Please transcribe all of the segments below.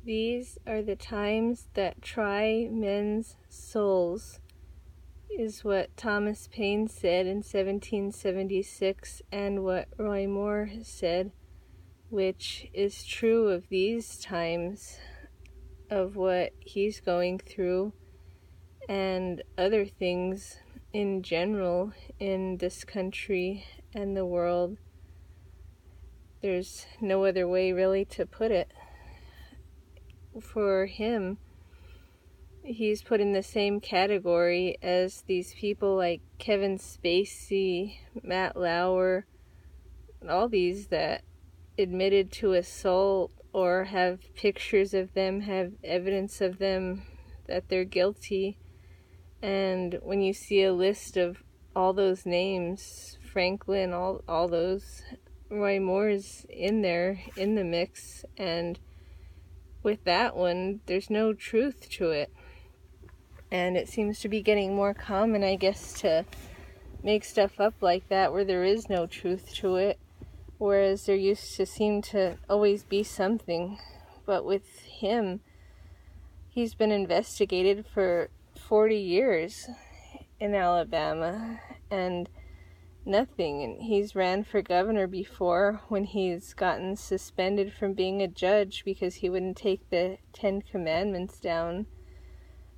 These are the times that try men's souls, is what Thomas Paine said in 1776, and what Roy Moore said, which is true of these times, of what he's going through, and other things in general in this country and the world. There's no other way really to put it. For him, he's put in the same category as these people like Kevin Spacey, Matt Lauer, all these that admitted to assault or have pictures of them, have evidence of them that they're guilty. And when you see a list of all those names, Franklin, all those, Roy Moore's in there, in the mix, and with that one, there's no truth to it. And it seems to be getting more common, I guess, to make stuff up like that where there is no truth to it, whereas there used to seem to always be something. But with him, he's been investigated for 40 years in Alabama, and nothing. And he's ran for governor before when he's gotten suspended from being a judge because he wouldn't take the 10 Commandments down.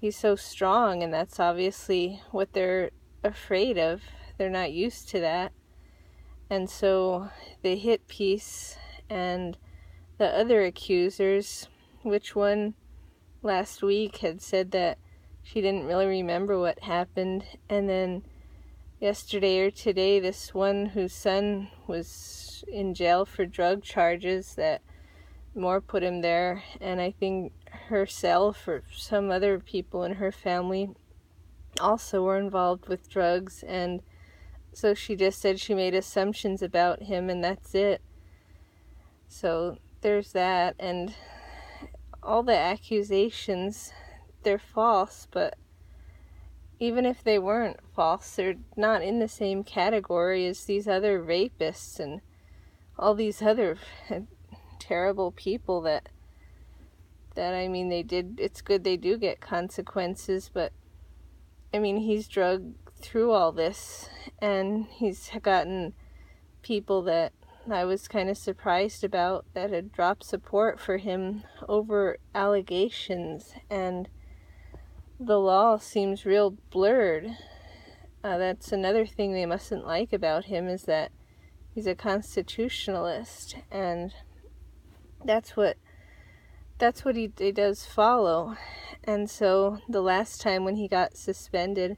He's so strong, and that's obviously what they're afraid of. They're not used to that. And so the hit piece and the other accusers, which one last week had said that she didn't really remember what happened, and then yesterday or today, this one whose son was in jail for drug charges, that Moore put him there, and I think herself or some other people in her family also were involved with drugs, and so she just said she made assumptions about him, and that's it. So there's that, and all the accusations, they're false, but even if they weren't false, they're not in the same category as these other rapists and all these other terrible people that I mean, it's good they do get consequences, but I mean, he's drugged through all this, and he's gotten people that I was kind of surprised about that had dropped support for him over allegations, and the law seems real blurred. That's another thing they mustn't like about him, is that he's a constitutionalist, and that's what he does follow. And so the last time when he got suspended,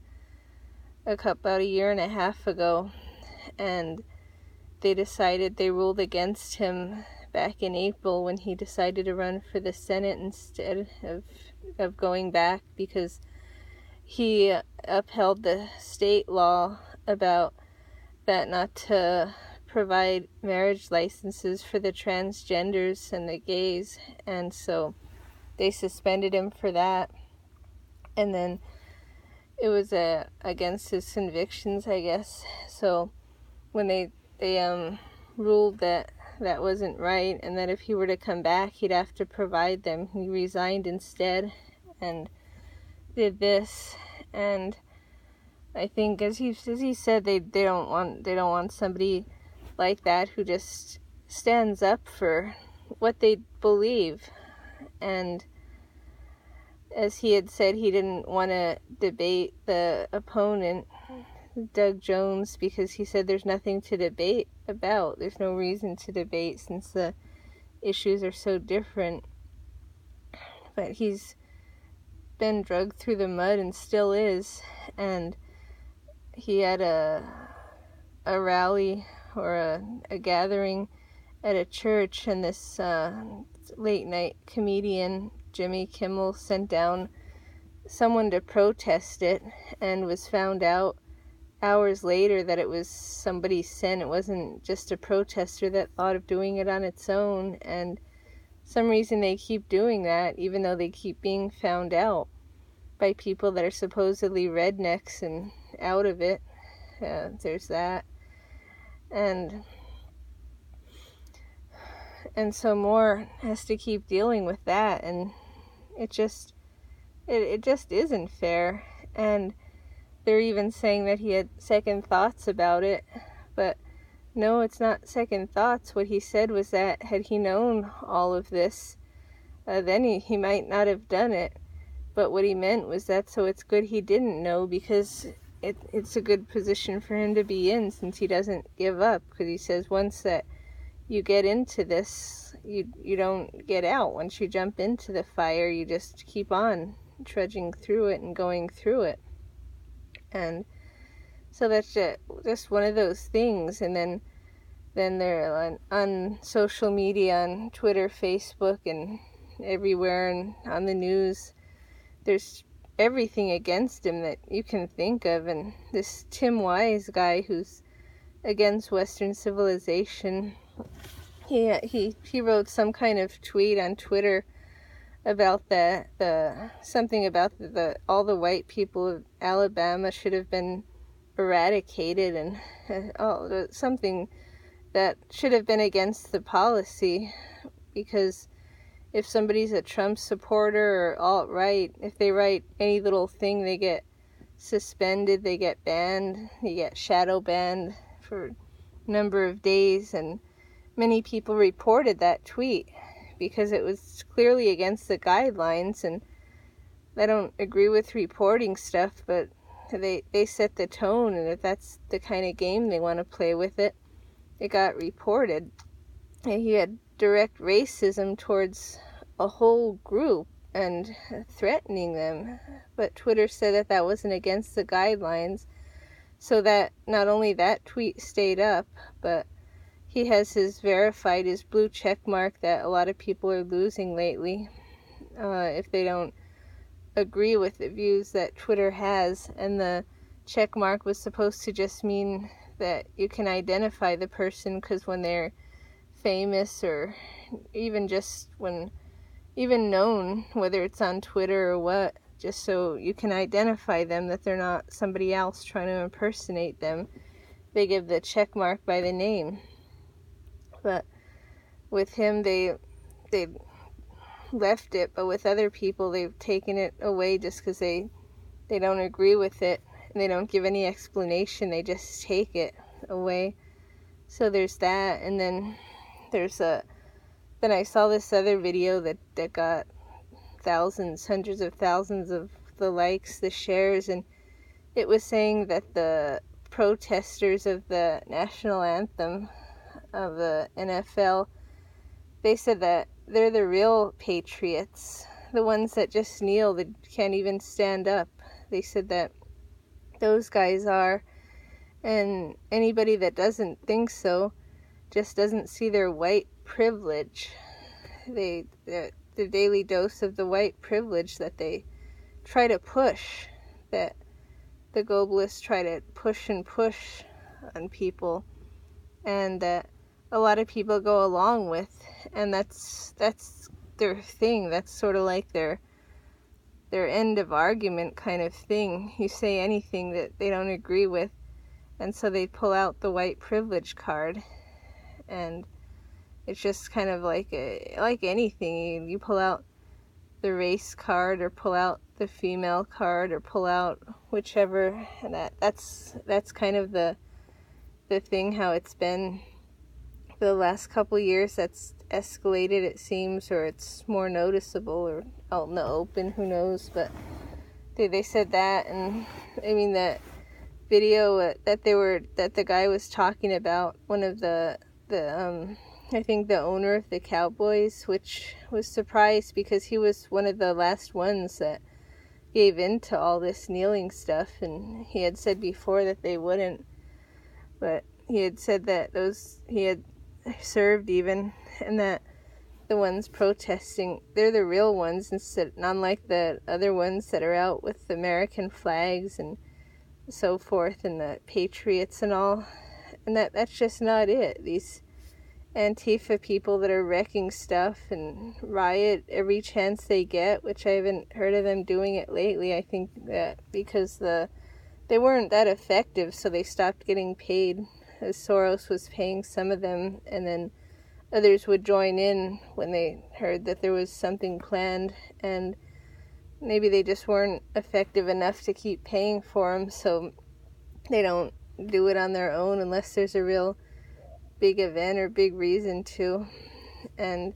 about a year and a half ago, and they ruled against him back in April when he decided to run for the Senate instead of going back, because he upheld the state law about that not to provide marriage licenses for the transgenders and the gays, and so they suspended him for that. And then it was against his convictions, I guess. So when they ruled that wasn't right, and that if he were to come back, he'd have to provide them, he resigned instead and did this. And I think, as he said, they don't want somebody like that who just stands up for what they believe. And as he had said, he didn't want to debate the opponent, Doug Jones, because he said there's nothing to debate about. There's no reason to debate since the issues are so different. But he's been drugged through the mud and still is. And he had a rally or a gathering at a church, and this late night comedian Jimmy Kimmel sent down someone to protest it, and was found out hours later that it was somebody sent. It wasn't just a protester that thought of doing it on its own, and some reason they keep doing that, even though they keep being found out by people that are supposedly rednecks and out of it. There's that. And And so Moore has to keep dealing with that, and it just isn't fair. And they're even saying that he had second thoughts about it, but no, it's not second thoughts. What he said was that had he known all of this, then he might not have done it. But what he meant was that so it's good he didn't know, because it's a good position for him to be in, since he doesn't give up. Because he says once that you get into this, you don't get out. Once you jump into the fire, you just keep on trudging through it and going through it. And so that's just one of those things. And then they're on social media, on Twitter, Facebook, and everywhere, and on the news, there's everything against him that you can think of. And this Tim Wise guy, who's against Western civilization, he wrote some kind of tweet on Twitter about something about all the white people of Alabama should have been eradicated, and something that should have been against the policy, because if somebody's a Trump supporter or alt-right, if they write any little thing, they get suspended, they get banned, they get shadow banned for a number of days. And many people reported that tweet because it was clearly against the guidelines. And I don't agree with reporting stuff, but they set the tone, and if that's the kind of game they want to play with it, it got reported. And he had direct racism towards a whole group and threatening them. But Twitter said that wasn't against the guidelines, so that not only that tweet stayed up, but he has his blue check mark that a lot of people are losing lately if they don't agree with the views that Twitter has. And the check mark was supposed to just mean that you can identify the person, because when they're famous, or even just even known, whether it's on Twitter or what, just so you can identify them, that they're not somebody else trying to impersonate them, they give the check mark by the name. But with him, they left it, but with other people, they've taken it away just because they don't agree with it. They don't give any explanation, they just take it away. So there's that. And then then I saw this other video that got thousands, hundreds of thousands of the likes, the shares, and it was saying that the protesters of the national anthem of the NFL, they said that they're the real patriots, the ones that just kneel, that can't even stand up. They said that those guys are, and anybody that doesn't think so just doesn't see their white privilege, the daily dose of the white privilege that they try to push, that the globalists try to push and push on people, and that a lot of people go along with, and that's their thing. That's sort of like their end of argument kind of thing. You say anything that they don't agree with, and so they pull out the white privilege card. And it's just kind of like anything. You pull out the race card, or pull out the female card, or pull out whichever, and that's kind of the thing, how it's been for the last couple years. That's escalated, it seems, or it's more noticeable, or out in the open, who knows. But they said that. And I mean, that video that the guy was talking about, one of the I think the owner of the Cowboys, which was surprised because he was one of the last ones that gave in to all this kneeling stuff, and he had said before that they wouldn't, but he had said that he had served even, and that the ones protesting, they're the real ones, instead, unlike the other ones that are out with American flags and so forth, and the patriots and all. And that's just not it. These Antifa people that are wrecking stuff and riot every chance they get, which I haven't heard of them doing it lately. I think that because they weren't that effective, so they stopped getting paid, as Soros was paying some of them, and then others would join in when they heard that there was something planned, and maybe they just weren't effective enough to keep paying for them, so they don't do it on their own unless there's a real big event or big reason to. And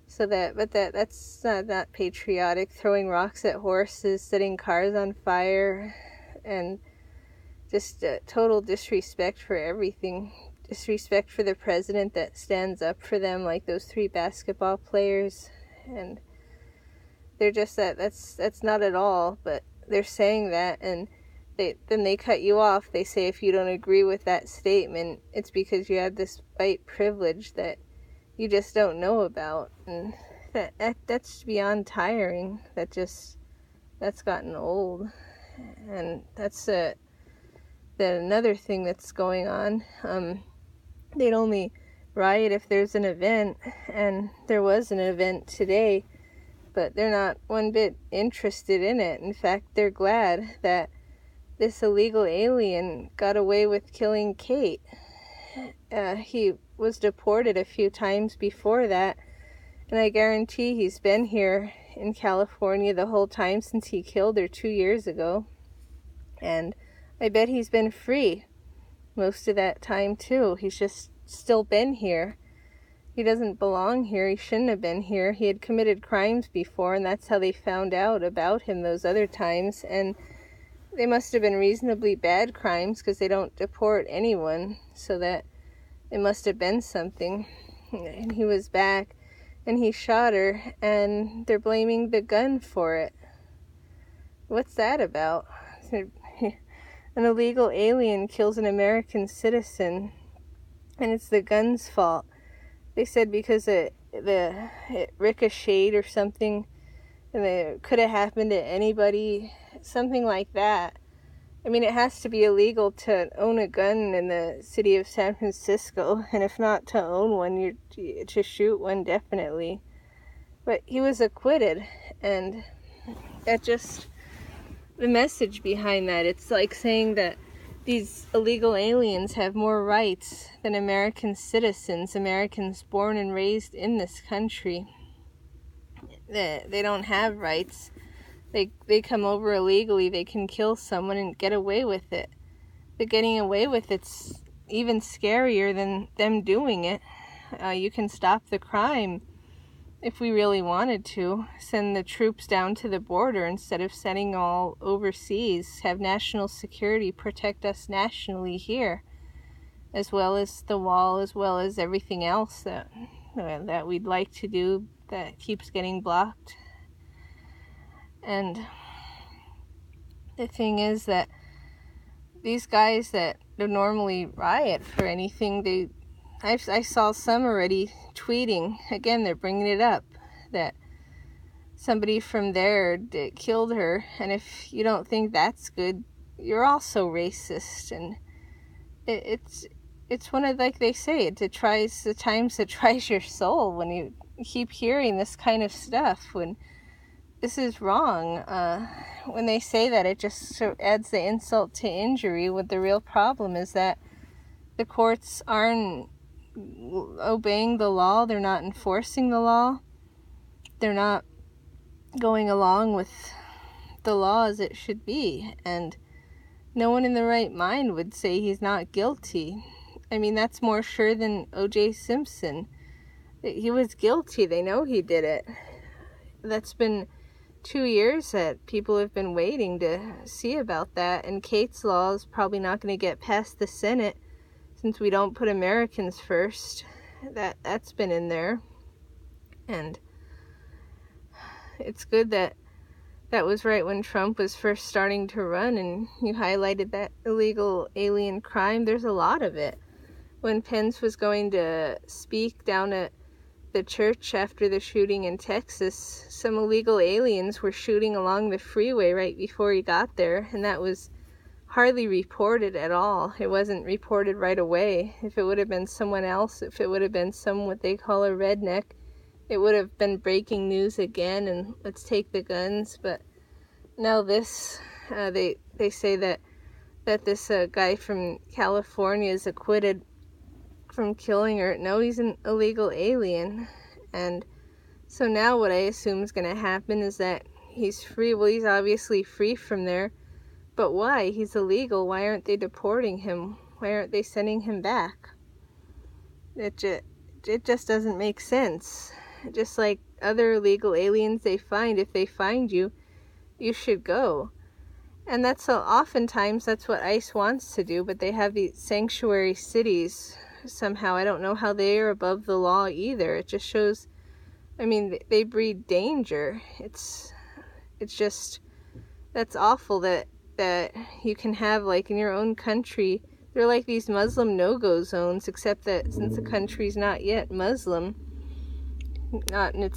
so that's not patriotic. Throwing rocks at horses, setting cars on fire, and just total disrespect for everything. Disrespect for the president that stands up for them, like those 3 basketball players. And they're just that's not at all, but they're saying that, and then they cut you off. They say if you don't agree with that statement, it's because you have this white privilege that you just don't know about. And that's beyond tiring. That's gotten old. And that's another thing that's going on. They'd only riot if there's an event, and there was an event today, but they're not one bit interested in it. In fact, they're glad that this illegal alien got away with killing Kate. He was deported a few times before that, and I guarantee he's been here in California the whole time since he killed her 2 years ago. And I bet he's been free most of that time too. He's just still been here. He doesn't belong here. He shouldn't have been here. He had committed crimes before, and that's how they found out about him those other times. And they must have been reasonably bad crimes, because they don't deport anyone, so that it must have been something. And he was back, and he shot her, and they're blaming the gun for it. What's that about? An illegal alien kills an American citizen, and it's the gun's fault. They said because it ricocheted or something, and it could have happened to anybody, something like that. I mean, it has to be illegal to own a gun in the city of San Francisco, and if not to own one, to shoot one, definitely. But he was acquitted, and that just, the message behind that, it's like saying that these illegal aliens have more rights than American citizens, Americans born and raised in this country. They don't have rights. They come over illegally, they can kill someone and get away with it. But getting away with it's even scarier than them doing it. You can stop the crime if we really wanted to. Send the troops down to the border instead of sending all overseas. Have national security protect us nationally here, as well as the wall, as well as everything else that we'd like to do that keeps getting blocked. And the thing is that these guys that don't normally riot for anything, I saw some already tweeting, again, they're bringing it up, that somebody from there killed her, and if you don't think that's good, you're also racist. And it's one of, like they say, the times that tries your soul when you keep hearing this kind of stuff, when this is wrong. When they say that, it just adds the insult to injury. What the real problem is that the courts aren't obeying the law, they're not enforcing the law, they're not going along with the law as it should be, and no one in their right mind would say he's not guilty. I mean, that's more sure than O.J. Simpson. He was guilty, they know he did it. That's been 2 years that people have been waiting to see about that, and Kate's law is probably not going to get past the Senate, since we don't put Americans first. That's been in there. And it's good that was right when Trump was first starting to run, and you highlighted that illegal alien crime. There's a lot of it. When Pence was going to speak down at the church after the shooting in Texas, some illegal aliens were shooting along the freeway right before he got there, and that was hardly reported at all. It wasn't reported right away. If it would have been someone else, if it would have been what they call a redneck, it would have been breaking news again, and let's take the guns. But now this, they say that this guy from California is acquitted from killing her. No, he's an illegal alien. And so now what I assume is going to happen is that he's free. Well, he's obviously free from there. But why? He's illegal. Why aren't they deporting him? Why aren't they sending him back? It just doesn't make sense. Just like other illegal aliens they find, if they find you, you should go. And oftentimes that's what ICE wants to do, but they have these sanctuary cities somehow. I don't know how they are above the law either. It just shows, I mean, they breed danger. It's just, that's awful that you can have, like, in your own country, they're like these Muslim no-go zones, except that since the country's not yet Muslim, not in its